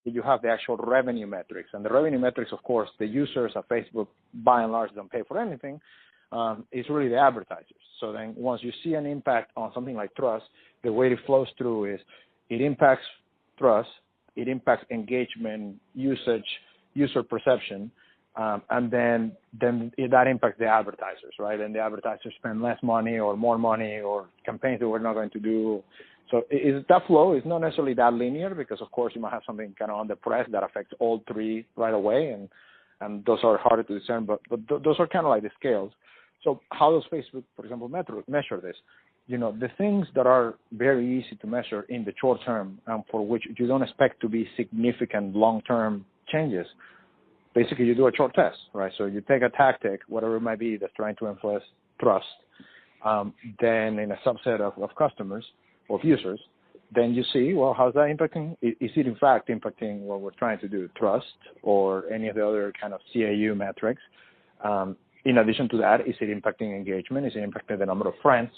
you have the actual revenue metrics. And the revenue metrics, of course, the users of Facebook, by and large, don't pay for anything. It's really the advertisers. So then once you see an impact on something like trust, the way it flows through is it impacts trust, it impacts engagement, usage, user perception, and then that impacts the advertisers, right? And the advertisers spend less money or more money or campaigns that we're not going to do. So that flow is not necessarily that linear because, of course, you might have something kind of on the press that affects all three right away, and those are harder to discern, but those are kind of like the scales. So how does Facebook, for example, measure this? The things that are very easy to measure in the short term and for which you don't expect to be significant long-term changes, basically you do a short test, right? So you take a tactic, whatever it might be, that's trying to influence trust, then in a subset of customers, of users, then you see, well, how's that impacting? Is it in fact impacting what we're trying to do, trust, or any of the other kind of CAU metrics? In addition to that, is it impacting engagement? Is it impacting the number of friends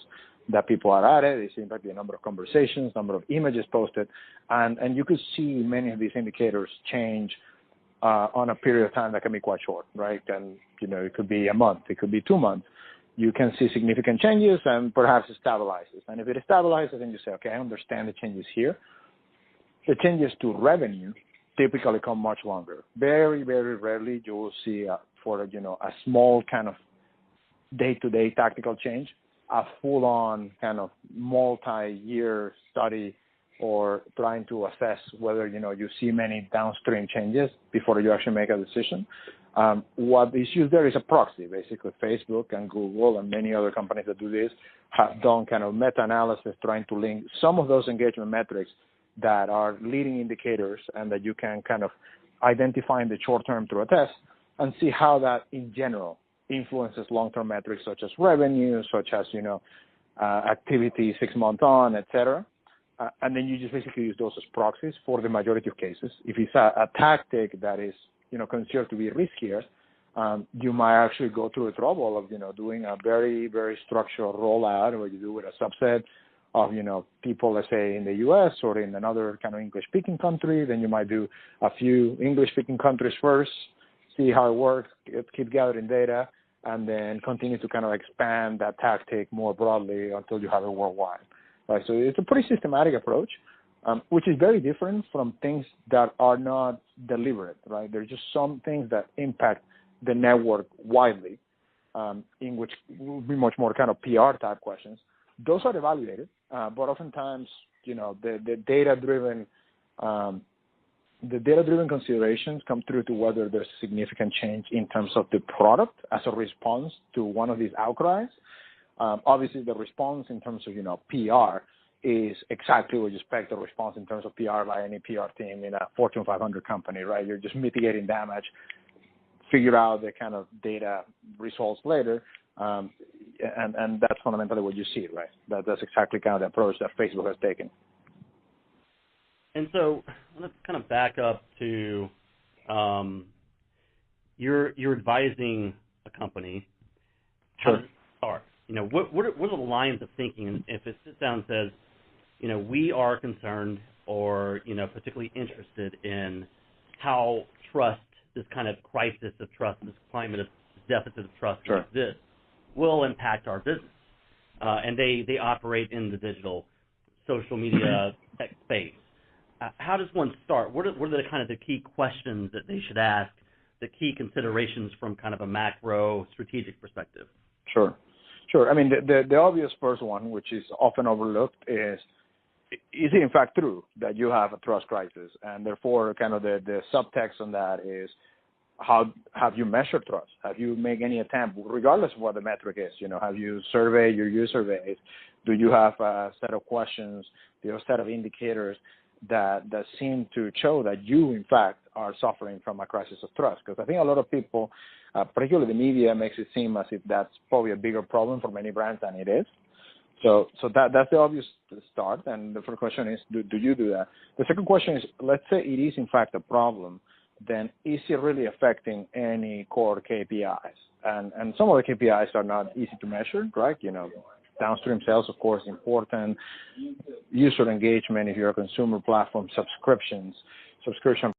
that people are added? Is it impacting the number of conversations, number of images posted? And you could see many of these indicators change on a period of time that can be quite short, right? And, it could be a month, it could be 2 months. You can see significant changes and perhaps it stabilizes. And if it stabilizes, then you say, okay, I understand the changes here. The changes to revenue typically come much longer. Very, very rarely you will see for a small kind of day-to-day tactical change, a full-on kind of multi-year study or trying to assess whether, you see many downstream changes before you actually make a decision. What is used there is a proxy. Basically, Facebook and Google and many other companies that do this have done kind of meta-analysis trying to link some of those engagement metrics that are leading indicators and that you can kind of identify in the short term through a test and see how that in general influences long-term metrics such as revenue, such as, activity 6 months on, et cetera. And then you just basically use those as proxies for the majority of cases. If it's a tactic that is considered to be riskier, you might actually go through the trouble of, doing a very, very structured rollout where you do with a subset of, people, let's say, in the U.S. or in another kind of English-speaking country. Then you might do a few English-speaking countries first, see how it works, keep gathering data, and then continue to kind of expand that tactic more broadly until you have it worldwide. Right? So it's a pretty systematic approach. Which is very different from things that are not deliberate, right? There's just some things that impact the network widely, in which will be much more kind of PR type questions. Those are evaluated, but oftentimes, the data-driven considerations come through to whether there's significant change in terms of the product as a response to one of these outcries. Obviously, the response in terms of, PR is exactly what you expect a response in terms of PR by any PR team in a Fortune 500 company, right? You're just mitigating damage, figure out the kind of data results later, and that's fundamentally what you see, right? That's exactly kind of the approach that Facebook has taken. And so let's kind of back up to you're advising a company. How does it start? What are the lines of thinking? If it sits down and says, we are concerned or, particularly interested in how trust, this kind of crisis of trust, this climate of deficit of trust like this, will impact our business. And they operate in the digital social media tech space. How does one start? What are the kind of the key questions that they should ask, the key considerations from kind of a macro strategic perspective? Sure. I mean, the obvious first one, which is often overlooked, is it in fact true that you have a trust crisis? And therefore, kind of the subtext on that is, how have you measured trust? Have you made any attempt, regardless of what the metric is? Have you surveyed your user base? Do you have a set of questions, a set of indicators that seem to show that you, in fact, are suffering from a crisis of trust? Because I think a lot of people, particularly the media, makes it seem as if that's probably a bigger problem for many brands than it is. So that's the obvious start. And the first question is, do you do that? The second question is, let's say it is, in fact, a problem, then is it really affecting any core KPIs? And some of the KPIs are not easy to measure, right? Downstream sales, of course, important. User engagement, if you're a consumer platform, subscriptions. subscription